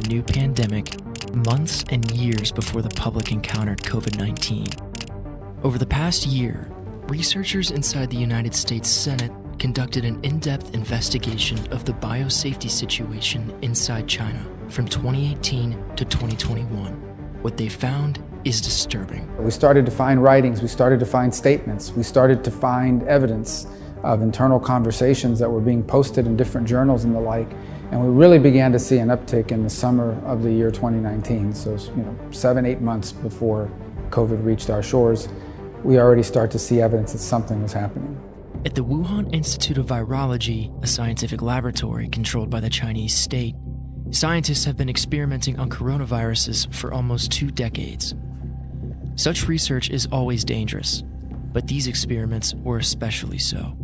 a new pandemic months and years before the public encountered COVID-19. Over the past year, researchers inside the United States Senate conducted an in-depth investigation of the biosafety situation inside China from 2018 to 2021. What they found is disturbing. We started to find writings, we started to find statements, we started to find evidence of internal conversations that were being posted in different journals and the like, and we really began to see an uptick in the summer of the year 2019. So, 7-8 months before COVID reached our shores, we already start to see evidence that something was happening. At the Wuhan Institute of Virology, a scientific laboratory controlled by the Chinese state, scientists have been experimenting on coronaviruses for almost 2 decades. Such research is always dangerous, but these experiments were especially so.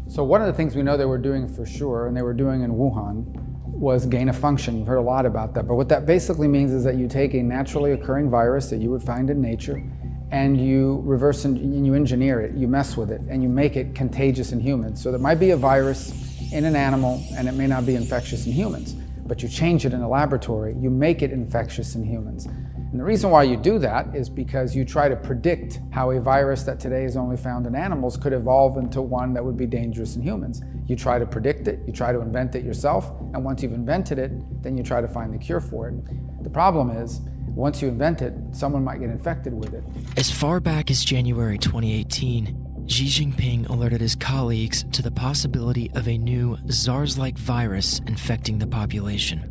So one of the things we know they were doing for sure, and they were doing in Wuhan, was gain of function. You've heard a lot about that, but what that basically means is that you take a naturally occurring virus that you would find in nature, and you reverse and you engineer it, you mess with it, and you make it contagious in humans. So there might be a virus in an animal, and it may not be infectious in humans, but you change it in a laboratory, you make it infectious in humans. And the reason why you do that is because you try to predict how a virus that today is only found in animals could evolve into one that would be dangerous in humans. You try to predict it, you try to invent it yourself, and once you've invented it, then you try to find the cure for it. The problem is, once you invent it, someone might get infected with it. As far back as January 2018, Xi Jinping alerted his colleagues to the possibility of a new SARS-like virus infecting the population.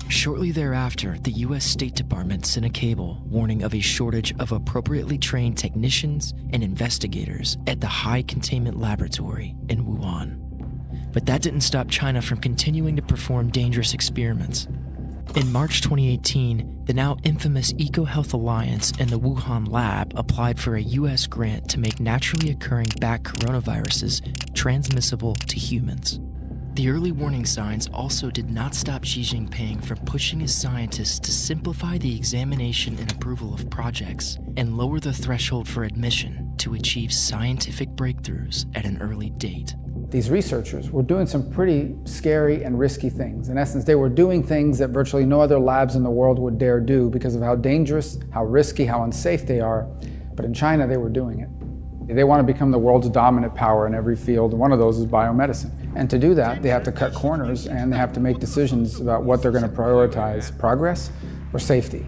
Shortly thereafter, the U.S. State Department sent a cable warning of a shortage of appropriately trained technicians and investigators at the high containment laboratory in Wuhan. But that didn't stop China from continuing to perform dangerous experiments. In March 2018, the now infamous EcoHealth Alliance and the Wuhan lab applied for a U.S. grant to make naturally occurring bat coronaviruses transmissible to humans. The early warning signs also did not stop Xi Jinping from pushing his scientists to simplify the examination and approval of projects and lower the threshold for admission to achieve scientific breakthroughs at an early date. These researchers were doing some pretty scary and risky things. In essence, they were doing things that virtually no other labs in the world would dare do because of how dangerous, how risky, how unsafe they are. But in China, they were doing it. They want to become the world's dominant power in every field, and one of those is biomedicine. And to do that, they have to cut corners and they have to make decisions about what they're going to prioritize, progress or safety.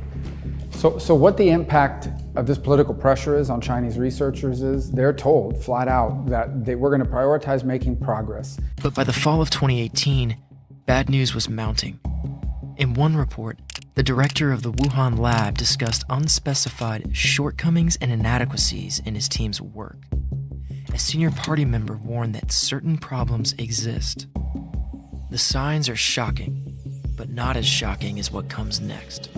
So what the impact of this political pressure is on Chinese researchers is they're told flat out that they were going to prioritize making progress. But by the fall of 2018, bad news was mounting. In one report, the director of the Wuhan lab discussed unspecified shortcomings and inadequacies in his team's work. A senior party member warned that certain problems exist. The signs are shocking, but not as shocking as what comes next.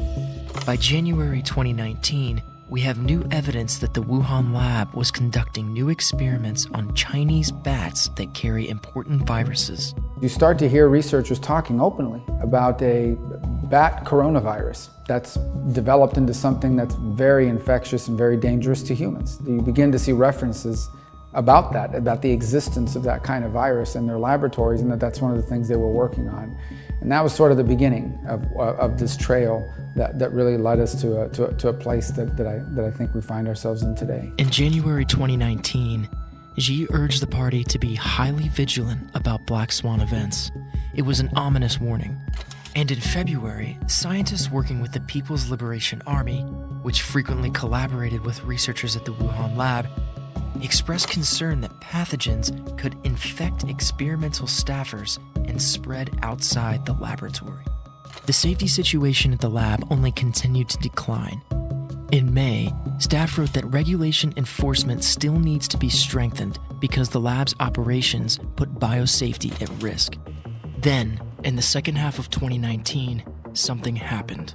By January 2019, we have new evidence that the Wuhan lab was conducting new experiments on Chinese bats that carry important viruses. You start to hear researchers talking openly about a bat coronavirus that's developed into something that's very infectious and very dangerous to humans. You begin to see references about that, about the existence of that kind of virus in their laboratories, and that's one of the things they were working on. And that was sort of the beginning of this trail that really led us to a place that I think we find ourselves in today. In January 2019, Xi urged the party to be highly vigilant about black swan events. It was an ominous warning. And in February, scientists working with the People's Liberation Army, which frequently collaborated with researchers at the Wuhan lab, expressed concern that pathogens could infect experimental staffers and spread outside the laboratory. The safety situation at the lab only continued to decline. In May, staff wrote that regulation enforcement still needs to be strengthened because the lab's operations put biosafety at risk. Then, in the second half of 2019, something happened.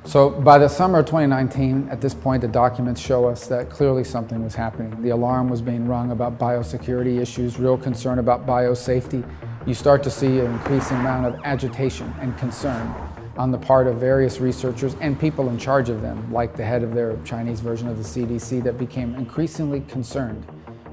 So by the summer of 2019, at this point, the documents show us that clearly something was happening. The alarm was being rung about biosecurity issues, real concern about biosafety. You start to see an increasing amount of agitation and concern on the part of various researchers and people in charge of them, like the head of their Chinese version of the CDC, that became increasingly concerned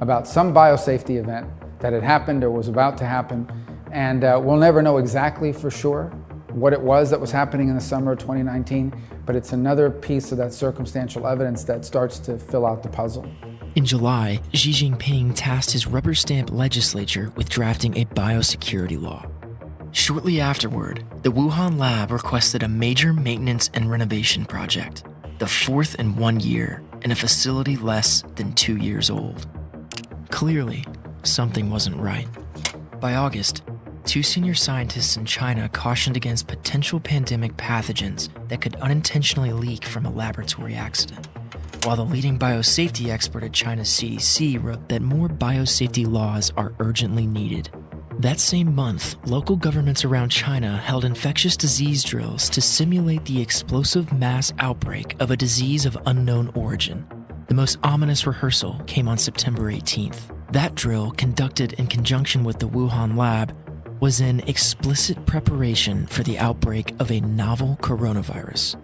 about some biosafety event that had happened or was about to happen. And we'll never know exactly for sure what it was that was happening in the summer of 2019, but it's another piece of that circumstantial evidence that starts to fill out the puzzle. In July, Xi Jinping tasked his rubber-stamped legislature with drafting a biosecurity law. Shortly afterward, the Wuhan lab requested a major maintenance and renovation project, the fourth in 1 year, in a facility less than 2 years old. Clearly, something wasn't right. By August, 2 senior scientists in China cautioned against potential pandemic pathogens that could unintentionally leak from a laboratory accident, while the leading biosafety expert at China's CDC wrote that more biosafety laws are urgently needed. That same month, local governments around China held infectious disease drills to simulate the explosive mass outbreak of a disease of unknown origin. The most ominous rehearsal came on September 18th. That drill, conducted in conjunction with the Wuhan lab, was in explicit preparation for the outbreak of a novel coronavirus.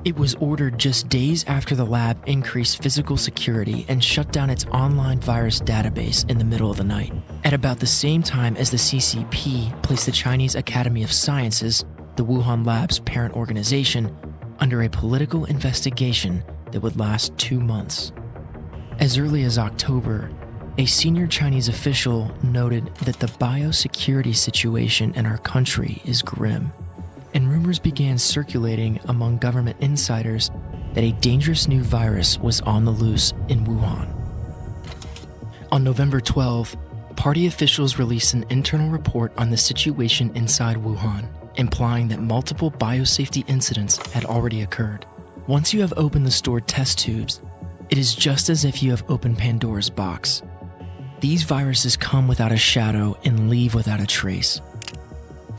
It was ordered just days after the lab increased physical security and shut down its online virus database in the middle of the night, at about the same time as the CCP placed the Chinese Academy of Sciences, the Wuhan lab's parent organization, under a political investigation that would last 2 months. As early as October, a senior Chinese official noted that the biosecurity situation in our country is grim, and rumors began circulating among government insiders that a dangerous new virus was on the loose in Wuhan. On November 12, party officials released an internal report on the situation inside Wuhan, implying that multiple biosafety incidents had already occurred. Once you have opened the stored test tubes, it is just as if you have opened Pandora's box. These viruses come without a shadow and leave without a trace.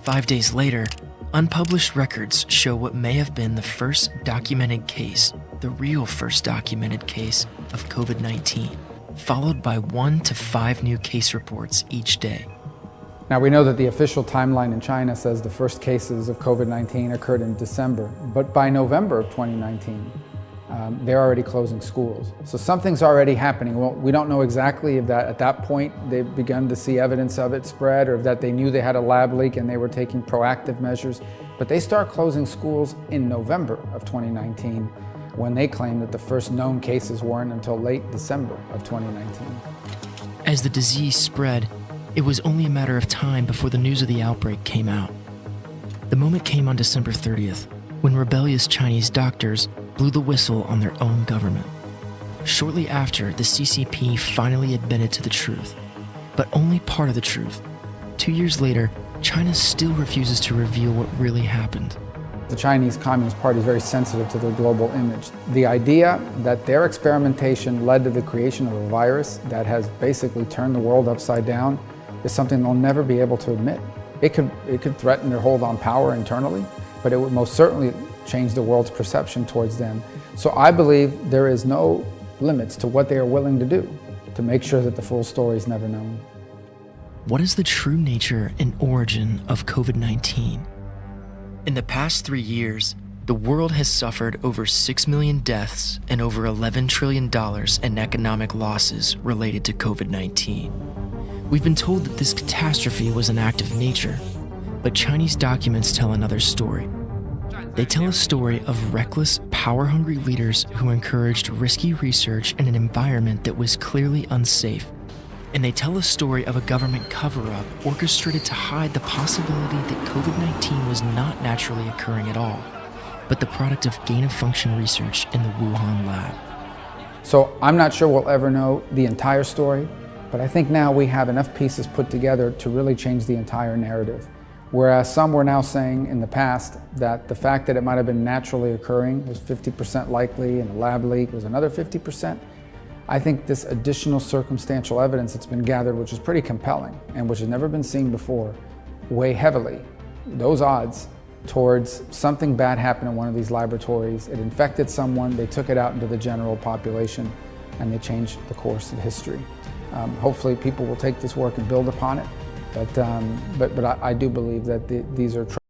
5 days later, unpublished records show what may have been the first documented case, the real first documented case of COVID-19, followed by 1 to 5 new case reports each day. Now we know that the official timeline in China says the first cases of COVID-19 occurred in December, but by November of 2019, they're already closing schools. So something's already happening. Well, we don't know exactly if that at that point they've begun to see evidence of it spread, or if that they knew they had a lab leak and they were taking proactive measures. But they start closing schools in November of 2019, when they claim that the first known cases weren't until late December of 2019. As the disease spread, it was only a matter of time before the news of the outbreak came out. The moment came on December 30th, when rebellious Chinese doctors blew the whistle on their own government. Shortly after, the CCP finally admitted to the truth, but only part of the truth. 2 years later, China still refuses to reveal what really happened. The Chinese Communist Party is very sensitive to their global image. The idea that their experimentation led to the creation of a virus that has basically turned the world upside down is something they'll never be able to admit. It could threaten their hold on power internally, but it would most certainly change the world's perception towards them. So I believe there is no limits to what they are willing to do to make sure that the full story is never known. What is the true nature and origin of COVID-19? In the past 3 years, the world has suffered over 6 million deaths and over $11 trillion in economic losses related to COVID-19. We've been told that this catastrophe was an act of nature, but Chinese documents tell another story. They tell a story of reckless, power-hungry leaders who encouraged risky research in an environment that was clearly unsafe. And they tell a story of a government cover-up orchestrated to hide the possibility that COVID-19 was not naturally occurring at all, but the product of gain-of-function research in the Wuhan lab. So I'm not sure we'll ever know the entire story, but I think now we have enough pieces put together to really change the entire narrative. Whereas some were now saying in the past that the fact that it might have been naturally occurring was 50% likely and a lab leak was another 50%. I think this additional circumstantial evidence that's been gathered, which is pretty compelling and which has never been seen before, weigh heavily those odds towards something bad happened in one of these laboratories. It infected someone, they took it out into the general population, and they changed the course of history. Hopefully people will take this work and build upon it. But I do believe that these are